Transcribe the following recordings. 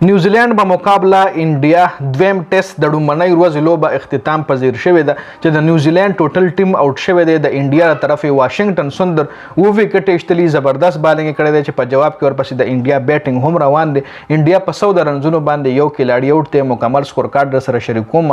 نیوزیلند په مقابله انډیا دویم ټیسټ د لومړنۍ ورځې لوبه اختتام پذیر شوې ده چې د نیوزیلند ټوټل ټیم آوټ شوی دی د انډیا له طرفې واشنګټن سندر 7 وکټې ایستلي زبردست بالنګ یې کړی دی چې په جواب کې ورپسې د انډیا بیټینګ هم روان دی انډیا په 100 رنزونو باندې یو کلاړي آوټ دی مکمل سکور کارډ سره شریکوم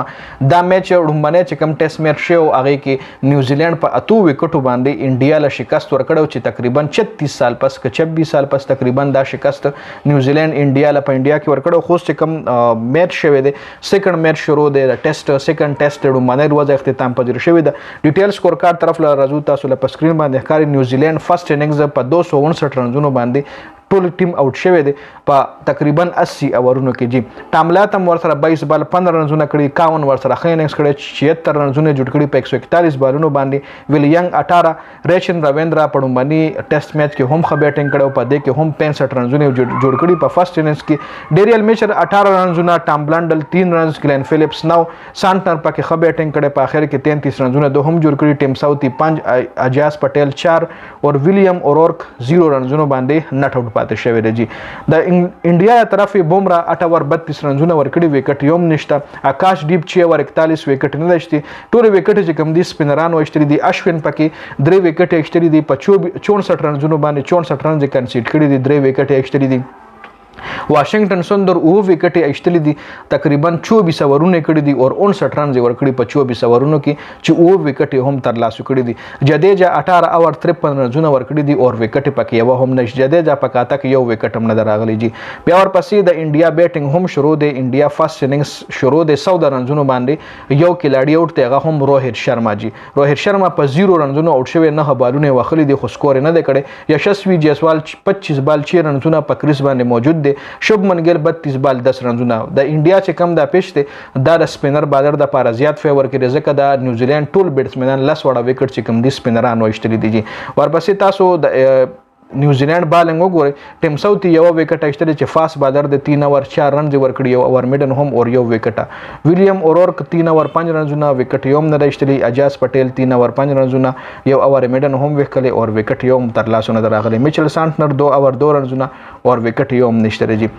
دا میچ لومړنی چې کوم ټیسټ میچ شو هغه کې نیوزیلند په 8 وکټو باندې انډیا له شکست ورکړو چې تقریبا 36 سال پس که 26 سال پس تقریبا دا شکست نیوزیلند انډیا له په انډیا کې ورکړو خو چې کوم میچ شوی دی سیکنډ میچ شروع دی د ټیسټ سیکنډ ټیسټ لومړنۍ ورځ اختتام پذیر شوی ده ډیټیل سکور کارډ طرف له راځو تاسو له سکرین باندې ښکاري نیوزیلند فرست اننګز په 259 رنزونو باندې ټول ټیم آوټ شوی دی په تقریبا 80 اورونو کې جی ټاملات هم ورسره 22 بال 15 رنزونه کړي کاون ورسره ښه اننګز کړی 76 رنزونه جوړ کړي په 141 بالونو باندې ویلینګ 18 ریچن راویندرا په لومړني ټیسټ میچ کې هم ښه بیټینګ کړی په دې کې هم 65 رنزونه جوړ کړي په فرست اننګز کې ډیریل میچر 18 رنزونه ټام بلانډل 3 رنز گلین فلیپس 9 سانټنر پکې ښه بیټینګ کړی په اخر کې 33 رنزونه دوه هم جوړ کړي ټیم ساوثي 5 اجاز پټیل 4 او ویلیام اورورک 0 رنزونو باندې نټ آوټ پاتې شوی دی جی د انډیا طرفې بومرا 8 اور 32 رنزونه ورکړي وکټ یوم نشته آکاش ډیپ 6 اور 41 وکټ نه لشتي ټول وکټ چې کوم دي سپینران وشتري دي اشوین پکې 3 وکټ ایکشتري دي په 64 رنزونو باندې 64 رنز کنسیډ کړي دي 3 وکټ ایکشتري دي واشنګټن سندر 7 وکټې ایستلې دي تقریبا 24 اورونه کړي دي او 59 رنز ورکړي په 24 اورونو کې چې 7 وکټې هم ترلاسه کړي دي جدیجا 18 اور 53 رنزونه ورکړي دي او وکټې پکې یو هم نشي جدیجا په کاته کې یو وکټ هم نه راغلی جی بیا ورپسې د انډیا بیټینګ هم شروع دی انډیا فرست اننګز شروع دی 100 رنزونو باندې یو کلاړي آوټ دی هغه هم روهیت شرما جی روهیت شرما په 0 رنزونو آوټ شوی نه بالونه وخلی دي خو سکور نه دی کړی یشسوي جیسوال 25 بال 6 رنزونه په کریس باندې موجود دی شبمن ګیل 32 بال 10 رنزونه د انډیا چې کم دا پیش دی دا د سپینر بالر د لپاره زیات فیور کوي ځکه د نیوزیلند ټول بیټسمنان لس وړه وکټ چې کم دي سپینران وایشتلي دي ورپسې تاسو د نیوزیلند بالنګ وګورئ ټیم ساوثي یو وکټ ایستلی چې فاست بالر د 3 اور 4 رنز ورکړي یو اور میډن هم اور یو وکټ ویلیام اورورک 3 اور 5 رنزونه وکټ یوم نه ایستلی اجاز پټیل 3 اور 5 رنزونه یو اور میډن هم وکړي اور وکټ یوم ترلاسه نه راغلی میچل سانټنر 2 اور 2 رنزونه اور وکټ یوم نشته جی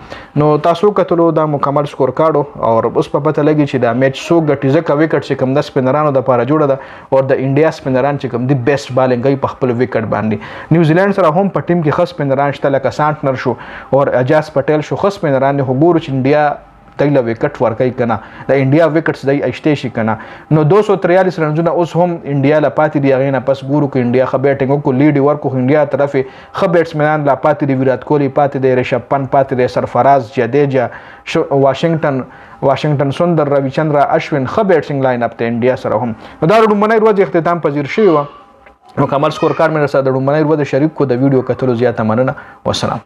نو تاسو کتلو دا مکمل سکور کارډو او اوس په پته لګي چې دا میچ سو ګټي ځکه وکټ چې کوم د سپینرانو د لپاره جوړه ده او د انډیا سپینران چې کوم دی بیسټ بالنګ کوي په خپل وکټ باندې نیوزیلند سره هم په ټیم کې خاص سپینران شته لکه سانټنر شو او اجاز پټیل شو خاص سپینران نه وګورو چې انډیا تایله وکټ ورکوي کنه د انډیا وکټس دی ایشته شي کنه نو 243 رنزونه اوس هم انډیا لا پاتې دی هغه نه پس ګورو کې انډیا خ بیټینګ کو لیډ ورکو انډیا طرفه خ بیټسمنان لا پاتې دی ویرات کوهلی پاتې دی ریشب پن پاتې دی سرفراز جدیجا واشنګټن سندر رویچندرا اشوین خ بیټسینګ لاین اپ ته انډیا سره هم دا لومړنۍ ورځ اختتام پذیر شوی و مکمل سکور کارډ مې سره د لومړنۍ ورځ شریک کو د ویډیو کتلو زیاته مننه والسلام